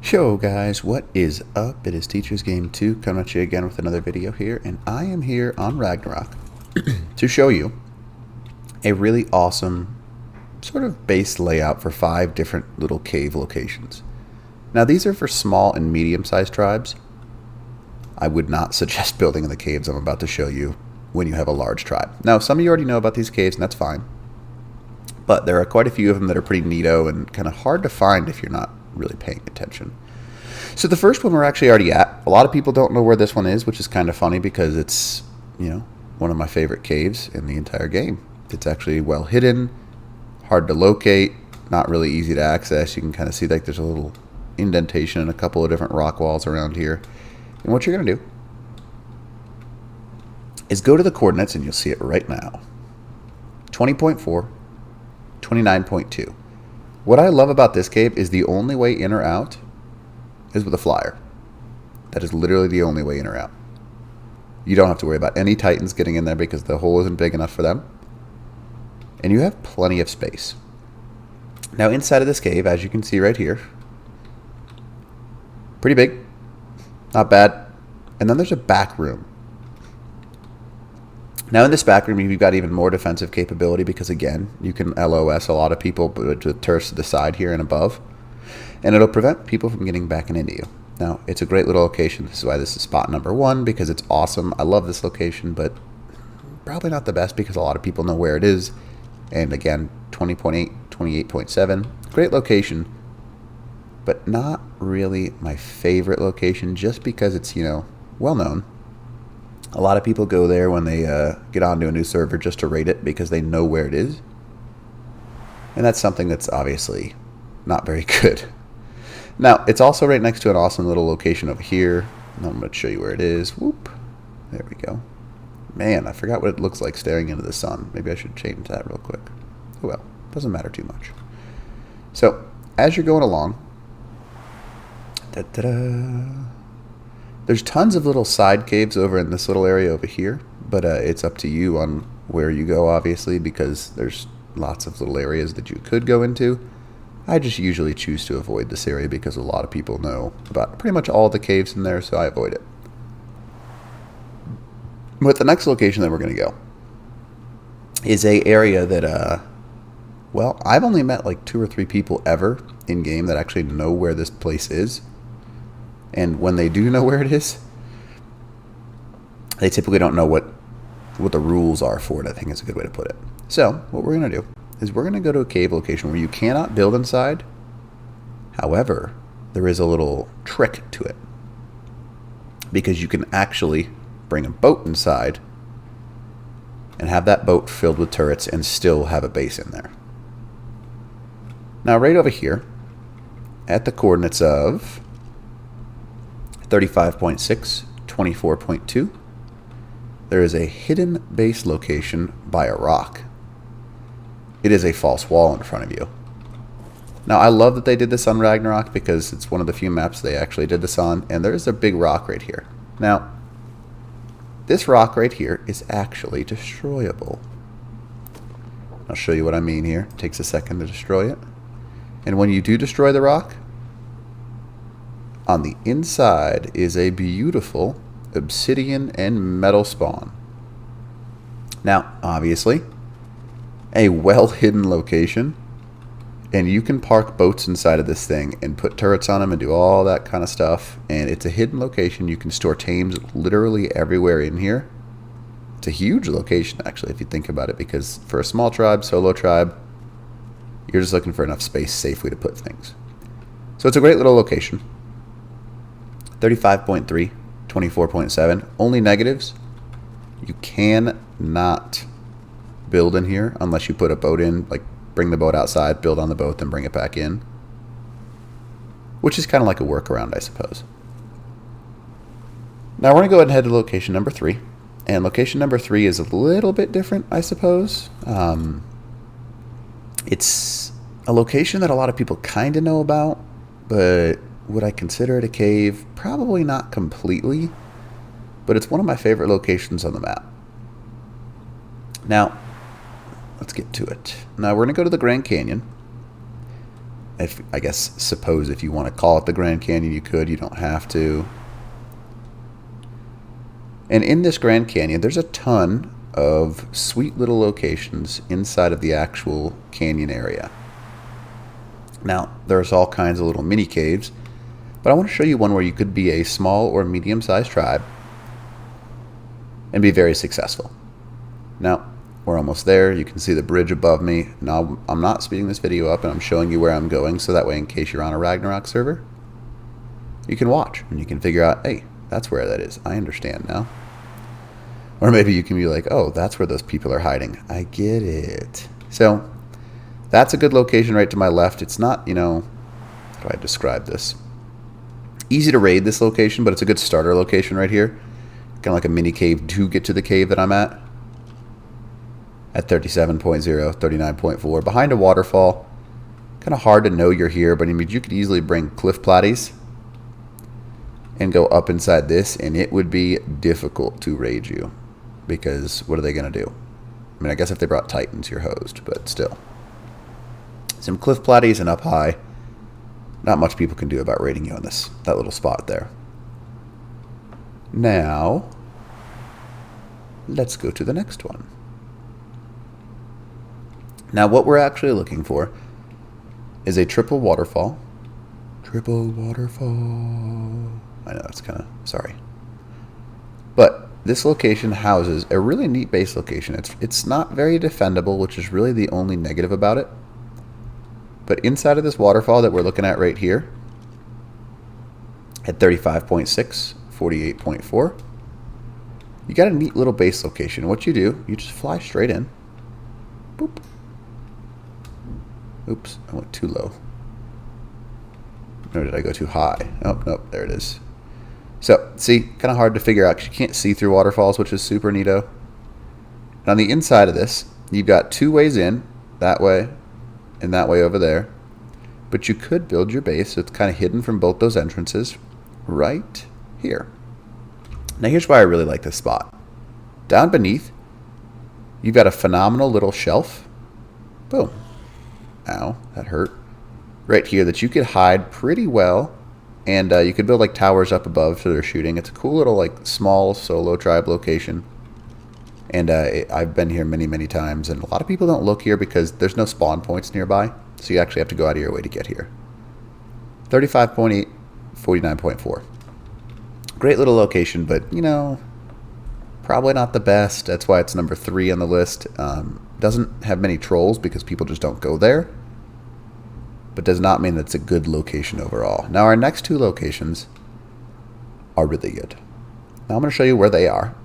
Yo guys, what is up? It is Teacher's Game 2 coming at you again with another video here, and I am here on Ragnarok to show you a really awesome sort of base layout for 5 different little cave locations. Now these are for small and medium-sized tribes. I would not suggest building in the caves I'm about to show you when you have a large tribe. Now some of you already know about these caves and that's fine, but there are quite a few of them that are pretty neato and kind of hard to find if you're not really paying attention. So the first one we're actually already at. A lot of people don't know where this one is, which is kind of funny because it's, you know, one of my favorite caves in the entire game. It's actually well hidden, hard to locate, not really easy to access. You can kind of see like there's a little indentation and a couple of different rock walls around here. And what you're going to do is go to the coordinates, and you'll see it right now. 20.4, 29.2. What I love about this cave is the only way in or out is with a flyer. That is literally the only way in or out. You don't have to worry about any titans getting in there because the hole isn't big enough for them. And you have plenty of space. Now inside of this cave, as you can see right here, pretty big, not bad. And then there's a back room. Now in this back room, you've got even more defensive capability because, again, you can LOS a lot of people with turrets to the side here and above, and it'll prevent people from getting back into you. Now, it's a great little location. This is why this is spot number 1, because it's awesome. I love this location, but probably not the best because a lot of people know where it is. And again, 20.8, 28.7, great location, but not really my favorite location just because it's, you know, well known. A lot of people go there when they get onto a new server just to raid it because they know where it is. And that's something that's obviously not very good. Now, it's also right next to an awesome little location over here. I'm going to show you where it is. Whoop. There we go. Man, I forgot what it looks like staring into the sun. Maybe I should change that real quick. Oh well, doesn't matter too much. So, as you're going along, there's tons of little side caves over in this little area over here, but it's up to you on where you go, obviously, because there's lots of little areas that you could go into. I just usually choose to avoid this area because a lot of people know about pretty much all the caves in there, so I avoid it. But the next location that we're going to go is a area that, well, I've only met like 2 or 3 people ever in game that actually know where this place is. And when they do know where it is, they typically don't know what the rules are for it, I think is a good way to put it. So, what we're going to do is we're going to go to a cave location where you cannot build inside. However, there is a little trick to it. Because you can actually bring a boat inside and have that boat filled with turrets and still have a base in there. Now, right over here, at the coordinates of 35.6, 24.2, there is a hidden base location by a rock. It is a false wall in front of you. Now, I love that they did this on Ragnarok because it's one of the few maps they actually did this on, and there is a big rock right here. Now, this rock right here is actually destroyable. I'll show you what I mean here. It takes a second to destroy it. And when you do destroy the rock, on the inside is a beautiful obsidian and metal spawn. Now, obviously, a well-hidden location, and you can park boats inside of this thing and put turrets on them and do all that kind of stuff, and it's a hidden location. You can store tames literally everywhere in here. It's a huge location, actually, if you think about it, because for a small tribe, solo tribe, you're just looking for enough space safely to put things. So it's a great little location. 35.3, 24.7. Only negatives. You cannot build in here unless you put a boat in, like bring the boat outside, build on the boat, then bring it back in. Which is kind of like a workaround, I suppose. Now we're going to go ahead and head to location number 3. And location number 3 is a little bit different, I suppose. It's a location that a lot of people kind of know about, but would I consider it a cave? Probably not completely, but it's one of my favorite locations on the map. Now, let's get to it. Now, we're going to go to the Grand Canyon, if I guess suppose if you want to call it the Grand Canyon, you could. You don't have to. And in this Grand Canyon, there's a ton of sweet little locations inside of the actual canyon area. Now, there's all kinds of little mini caves, but I want to show you one where you could be a small or medium-sized tribe and be very successful. Now, we're almost there. You can see the bridge above me. Now, I'm not speeding this video up, and I'm showing you where I'm going, so that way, in case you're on a Ragnarok server, you can watch, and you can figure out, hey, that's where that is. I understand now. Or maybe you can be like, oh, that's where those people are hiding. I get it. So, that's a good location right to my left. It's not, how do I describe this? Easy to raid this location, but it's a good starter location right here. Kind of like a mini cave to get to the cave that I'm at 37.0, 39.4. Behind a waterfall. Kind of hard to know you're here, but I mean, you could easily bring cliff platies and go up inside this, and it would be difficult to raid you. Because what are they going to do? I mean, I guess if they brought Titans, you're hosed, but still. Some cliff platies and up high. Not much people can do about raiding you on that little spot there. Now, let's go to the next one. Now, what we're actually looking for is a triple waterfall. Triple waterfall. I know, it's kind of, sorry. But this location houses a really neat base location. It's not very defendable, which is really the only negative about it. But inside of this waterfall that we're looking at right here, at 35.6, 48.4, you got a neat little base location. What you do, you just fly straight in. Boop. Oops, I went too low. Or did I go too high? Oh, nope, there it is. So, see, kind of hard to figure out because you can't see through waterfalls, which is super neato. And on the inside of this, you've got two ways in, that way and that way over there. But you could build your base so it's kind of hidden from both those entrances right here. Now, here's why I really like this spot. Down beneath, you've got a phenomenal little shelf. Boom. Ow, that hurt. Right here that you could hide pretty well. And you could build like towers up above so they're shooting. It's a cool little like small solo tribe location. And I've been here many, many times. And a lot of people don't look here because there's no spawn points nearby. So you actually have to go out of your way to get here. 35.8, 49.4. Great little location, but probably not the best. That's why it's number 3 on the list. Doesn't have many trolls because people just don't go there. But does not mean that it's a good location overall. Now, our next two locations are really good. Now, I'm going to show you where they are.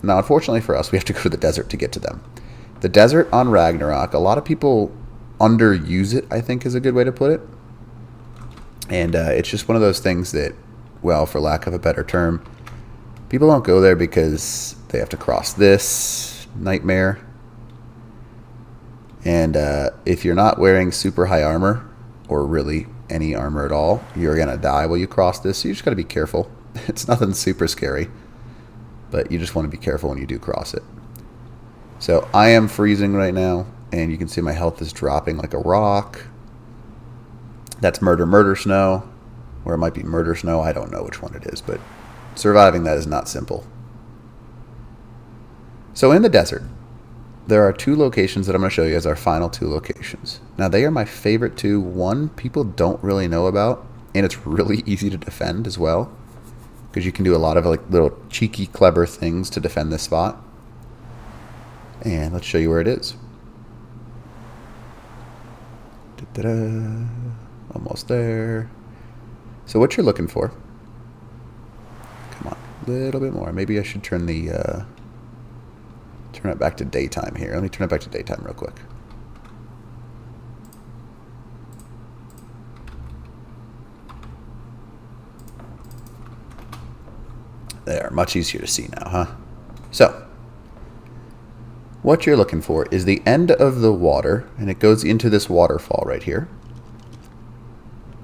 Now, unfortunately for us, we have to go to the desert to get to them. The desert on Ragnarok, a lot of people underuse it, I think is a good way to put it. And it's just one of those things that, well, for lack of a better term, people don't go there because they have to cross this nightmare. And if you're not wearing super high armor, or really any armor at all, you're going to die while you cross this. So you just got to be careful. It's nothing super scary, but you just want to be careful when you do cross it. So I am freezing right now, and you can see my health is dropping like a rock. That's murder snow, or it might be murder snow. I don't know which one it is, but surviving that is not simple. So in the desert, there are two locations that I'm going to show you as our final two locations. Now, they are my favorite two. One, people don't really know about, and it's really easy to defend as well, because you can do a lot of like little cheeky, clever things to defend this spot. And let's show you where it is. Da-da-da. Almost there. So what you're looking for, come on, a little bit more. Maybe I should turn the turn it back to daytime here. Let me turn it back to daytime real quick. There, much easier to see now, huh? So, what you're looking for is the end of the water, and it goes into this waterfall right here.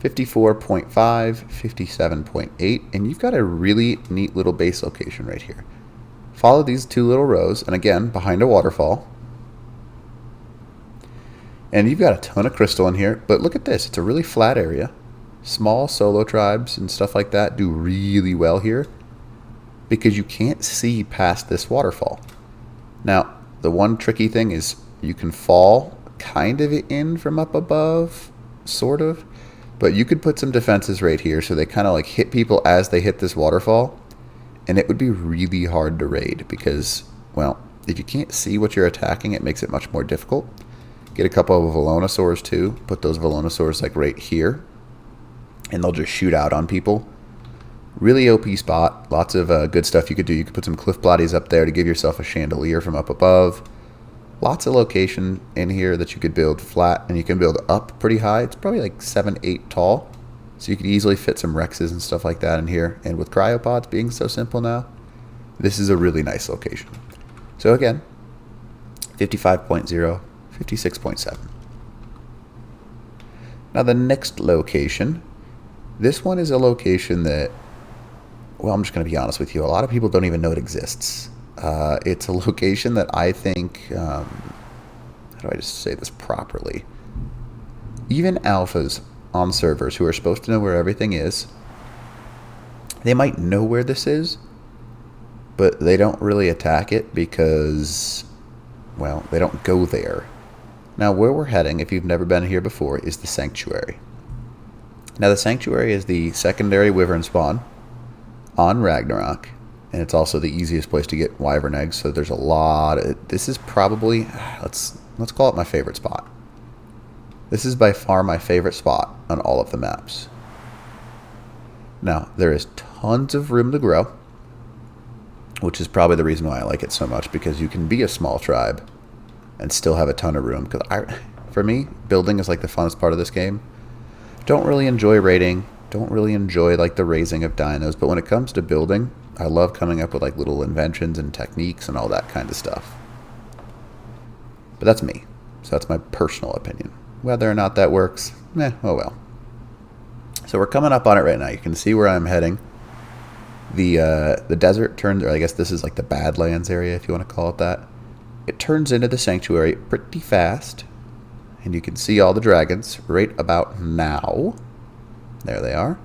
54.5, 57.8, and you've got a really neat little base location right here. Follow these two little rows, and again, behind a waterfall. And you've got a ton of crystal in here, but look at this. It's a really flat area. Small solo tribes and stuff like that do really well here because you can't see past this waterfall. Now, the one tricky thing is you can fall kind of in from up above, sort of, but you could put some defenses right here so they kind of like hit people as they hit this waterfall, and it would be really hard to raid because, well, if you can't see what you're attacking, it makes it much more difficult. Get a couple of Velonosaurs too, put those Velonosaurs like right here, and they'll just shoot out on people. Really OP spot, lots of good stuff you could do. You could put some cliff blotties up there to give yourself a chandelier from up above. Lots of location in here that you could build flat, and you can build up pretty high. It's probably like 7, 8 tall. So you could easily fit some Rexes and stuff like that in here. And with cryopods being so simple now, this is a really nice location. So again, 55.0, 56.7. Now the next location, this one is a location that, well, I'm just going to be honest with you, a lot of people don't even know it exists. It's a location that I think, how do I just say this properly? Even alphas on servers who are supposed to know where everything is, they might know where this is, but they don't really attack it because, well, they don't go there. Now, where we're heading, if you've never been here before, is the Sanctuary. Now, the Sanctuary is the secondary wyvern spawn on Ragnarok. And it's also the easiest place to get wyvern eggs, so there's a lot of, this is probably, let's call it my favorite spot. This is by far my favorite spot on all of the maps. Now, there is tons of room to grow, which is probably the reason why I like it so much, because you can be a small tribe and still have a ton of room. Because for me, building is like the funnest part of this game. Don't really enjoy raiding, don't really enjoy like the raising of dinos, but when it comes to building, I love coming up with like little inventions and techniques and all that kind of stuff. But that's me. So that's my personal opinion. Whether or not that works, oh well. So we're coming up on it right now. You can see where I'm heading. The desert turns, or I guess this is like the Badlands area, if you want to call it that. It turns into the Sanctuary pretty fast. And you can see all the dragons right about now. There they are.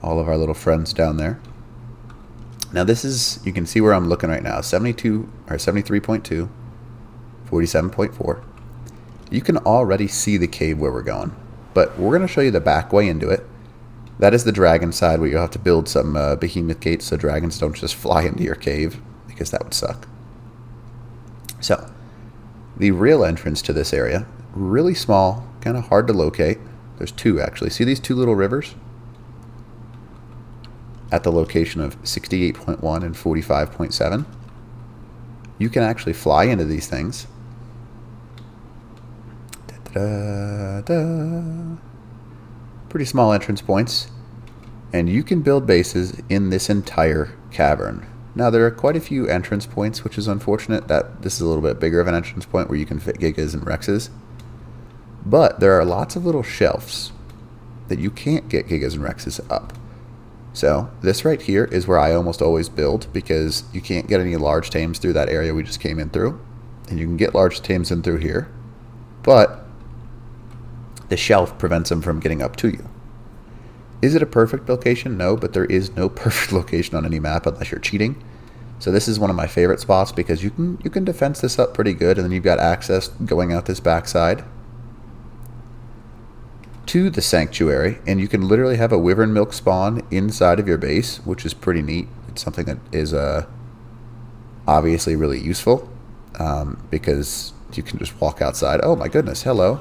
All of our little friends down there. Now this is, you can see where I'm looking right now, 72 or 73.2, 47.4. You can already see the cave where we're going, but we're going to show you the back way into it. That is the dragon side where you'll have to build some behemoth gates so dragons don't just fly into your cave, because that would suck. So, the real entrance to this area, really small, kind of hard to locate. There's two actually. See these two little rivers? At the location of 68.1 and 45.7. You can actually fly into these things. Pretty small entrance points. And you can build bases in this entire cavern. Now there are quite a few entrance points, which is unfortunate that this is a little bit bigger of an entrance point where you can fit Gigas and Rexes. But there are lots of little shelves that you can't get Gigas and Rexes up. So this right here is where I almost always build, because you can't get any large tames through that area we just came in through. And you can get large tames in through here. But the shelf prevents them from getting up to you. Is it a perfect location? No, but there is no perfect location on any map unless you're cheating. So this is one of my favorite spots because you can defense this up pretty good, and then you've got access going out this backside to the Sanctuary, and you can literally have a wyvern milk spawn inside of your base, which is pretty neat. It's something that is obviously really useful because you can just walk outside. Oh my goodness, hello.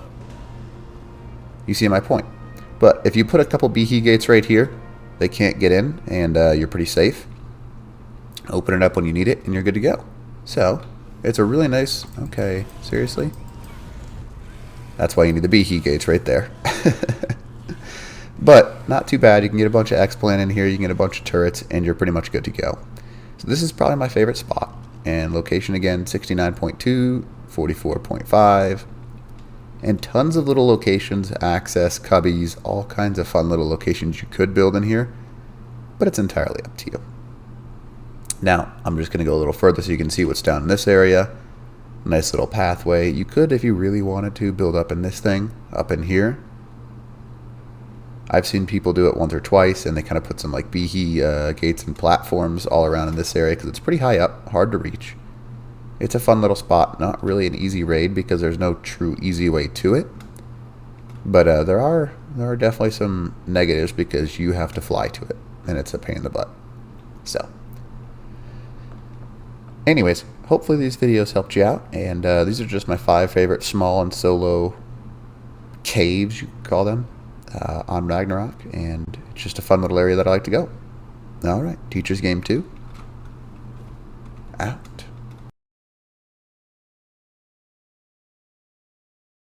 You see my point. But if you put a couple behe gates right here, they can't get in, and you're pretty safe. Open it up when you need it, and you're good to go. So, it's a really nice... Okay, seriously? That's why you need the behe gates right there. But, not too bad. You can get a bunch of X-Plan in here, you can get a bunch of turrets, and you're pretty much good to go. So this is probably my favorite spot. And location again, 69.2, 44.5... and tons of little locations, access, cubbies, all kinds of fun little locations you could build in here, but it's entirely up to you. Now, I'm just going to go a little further so you can see what's down in this area. Nice little pathway. You could, if you really wanted to, build up in this thing, up in here. I've seen people do it once or twice, and they kind of put some like behe gates and platforms all around in this area because it's pretty high up, hard to reach. It's a fun little spot, not really an easy raid because there's no true easy way to it. But there are definitely some negatives because you have to fly to it, and it's a pain in the butt. So, anyways, hopefully these videos helped you out, and these are just my 5 favorite small and solo caves, you could call them, on Ragnarok, and it's just a fun little area that I like to go. Alright, Teacher's Game 2, out.